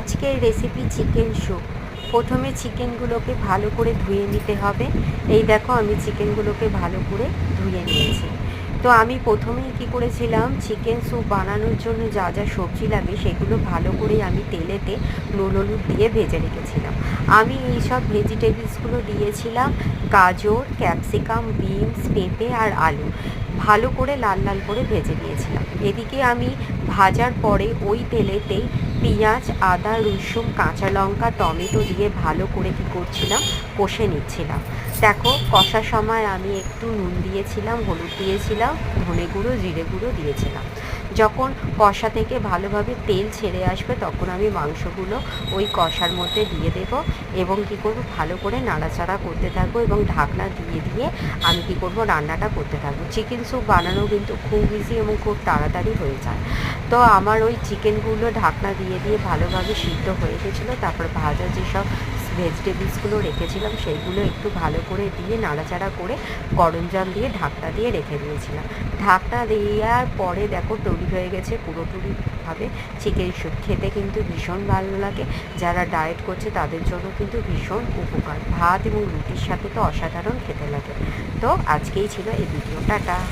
আজকের recipe chicken soup. প্রথমে চিকেনগুলোকে ভালো করে ধুয়ে নিতে হবে। এই দেখো আমি চিকেনগুলোকে ভালো করে ধুয়ে নিয়েছি। তো আমি প্রথমেই কী করেছিলাম, চিকেন স্যুপ বানানোর জন্য যা যা সবজি লাগে সেগুলো ভালো করে আমি তেলেতে নুন হলুদ দিয়ে ভেজে রেখেছিলাম। আমি এই সব ভেজিটেবলসগুলো দিয়েছিলাম গাজর, ক্যাপসিকাম, বিনস, পেঁপে আর আলু। ভালো করে লাল লাল করে ভেজে নিয়েছিলাম। এদিকে আমি ভাজার পরে ওই তেলেতেই পেঁয়াজ, আদা, রসুন, কাঁচা লঙ্কা, টমেটো দিয়ে ভালো করে কী করছিলাম, কষে নিচ্ছিলাম। দেখো কষার সময় আমি একটু নুন দিয়েছিলাম, হলুদ দিয়েছিলাম, ধনে গুঁড়ো, জিরে গুঁড়ো দিয়েছিলাম। যখন কষা থেকে ভালোভাবে তেল ছেড়ে আসবে তখন আমি মাংসগুলো ওই কষার মধ্যে দিয়ে দেব এবং কী করব, ভালো করে নাড়াচাড়া করতে থাকবো এবং ঢাকনা দিয়ে দিয়ে আমি কী করব, রান্নাটা করতে থাকবো। চিকেন স্যুপ বানানো কিন্তু খুব ইজি এবং খুব তাড়াতাড়ি হয়ে যায়। তো আমার ওই চিকেনগুলো ঢাকনা দিয়ে দিয়ে ভালোভাবে সিদ্ধ হয়ে গেছিলো। তারপর ভাজা যেসব ভেজিটেবলসগুলো রেখেছিলাম সেইগুলো একটু ভালো করে দিয়ে নাড়াচাড়া করে গরম জল দিয়ে ঢাকনা দিয়ে রেখে দিয়েছিলাম। ঢাকনা দেওয়ার পরে দেখো তৈরি হয়ে গেছে পুরোপুরিভাবে চিকেন স্যুপ। খেতে কিন্তু ভীষণ ভালো লাগে। যারা ডায়েট করছে তাদের জন্য কিন্তু ভীষণ উপকার। ভাত এবং রুটির সাথে তো অসাধারণ খেতে লাগে। তো আজকেই ছিল এই ভিডিও। টাটা।